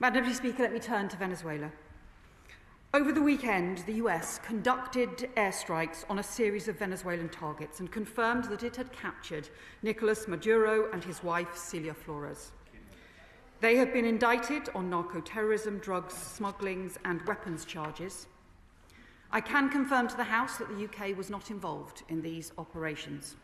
Madam Deputy Speaker, let me turn to Venezuela. Over the weekend, the US conducted airstrikes on a series of Venezuelan targets and confirmed that it had captured Nicolas Maduro and his wife, Celia Flores. They have been indicted on narco-terrorism, drugs, smugglings and weapons charges. I can confirm to the House that the UK was not involved in these operations.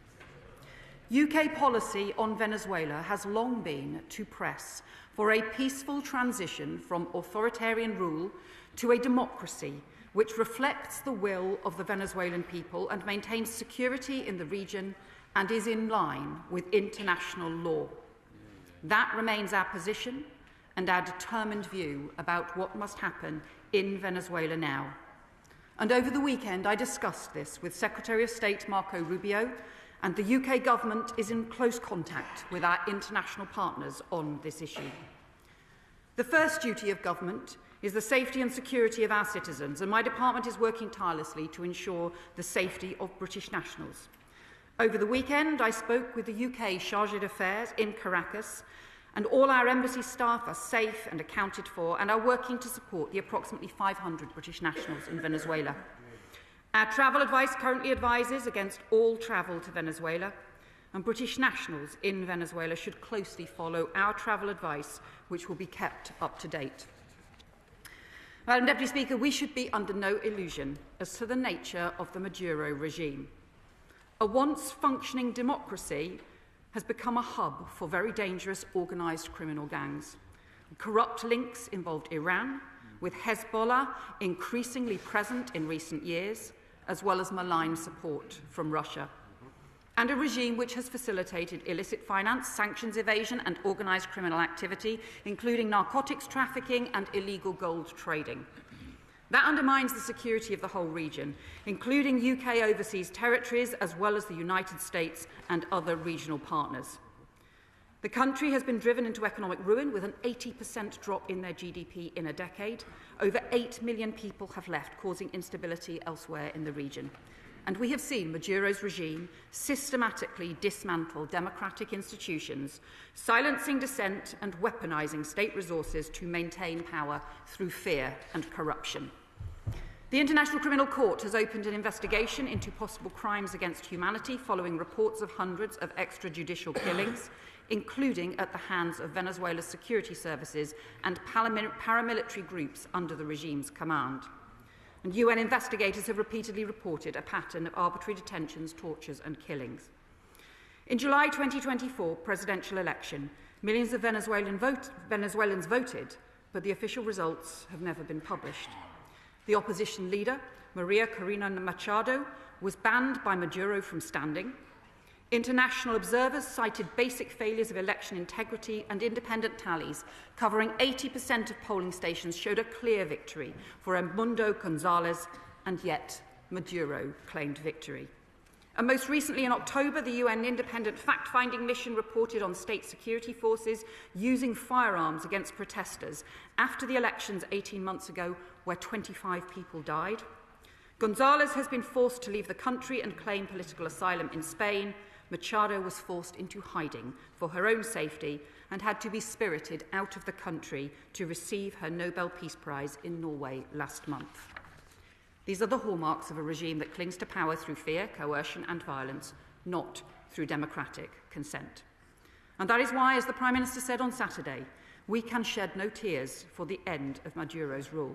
UK policy on Venezuela has long been to press for a peaceful transition from authoritarian rule to a democracy which reflects the will of the Venezuelan people and maintains security in the region and is in line with international law. That remains our position and our determined view about what must happen in Venezuela now. And over the weekend, I discussed this with Secretary of State Marco Rubio, and the UK government is in close contact with our international partners on this issue. The first duty of government is the safety and security of our citizens, and my department is working tirelessly to ensure the safety of British nationals. Over the weekend, I spoke with the UK Chargé d'Affaires in Caracas, and all our embassy staff are safe and accounted for and are working to support the approximately 500 British nationals in Venezuela. Our travel advice currently advises against all travel to Venezuela, and British nationals in Venezuela should closely follow our travel advice, which will be kept up to date. Madam Deputy Speaker, we should be under no illusion as to the nature of the Maduro regime. A once functioning democracy has become a hub for very dangerous organised criminal gangs. Corrupt links involved Iran, with Hezbollah increasingly present in recent years, as well as malign support from Russia. And a regime which has facilitated illicit finance, sanctions evasion and organised criminal activity, including narcotics trafficking and illegal gold trading. That undermines the security of the whole region, including UK overseas territories, as well as the United States and other regional partners. The country has been driven into economic ruin with an 80% drop in their GDP in a decade. Over 8 million people have left, causing instability elsewhere in the region. And we have seen Maduro's regime systematically dismantle democratic institutions, silencing dissent and weaponising state resources to maintain power through fear and corruption. The International Criminal Court has opened an investigation into possible crimes against humanity following reports of hundreds of extrajudicial killings, including at the hands of Venezuela's security services and paramilitary groups under the regime's command. And UN investigators have repeatedly reported a pattern of arbitrary detentions, tortures and killings. In July 2024 presidential election, millions of Venezuelans voted, but the official results have never been published. The opposition leader, Maria Corina Machado, was banned by Maduro from standing. International observers cited basic failures of election integrity, and independent tallies covering 80% of polling stations showed a clear victory for Edmundo Gonzalez, and yet Maduro claimed victory. And most recently in October, the UN independent fact-finding mission reported on state security forces using firearms against protesters after the elections 18 months ago, where 25 people died. Gonzalez has been forced to leave the country and claim political asylum in Spain. Machado was forced into hiding for her own safety and had to be spirited out of the country to receive her Nobel Peace Prize in Norway last month. These are the hallmarks of a regime that clings to power through fear, coercion and violence, not through democratic consent. And that is why, as the Prime Minister said on Saturday, we can shed no tears for the end of Maduro's rule.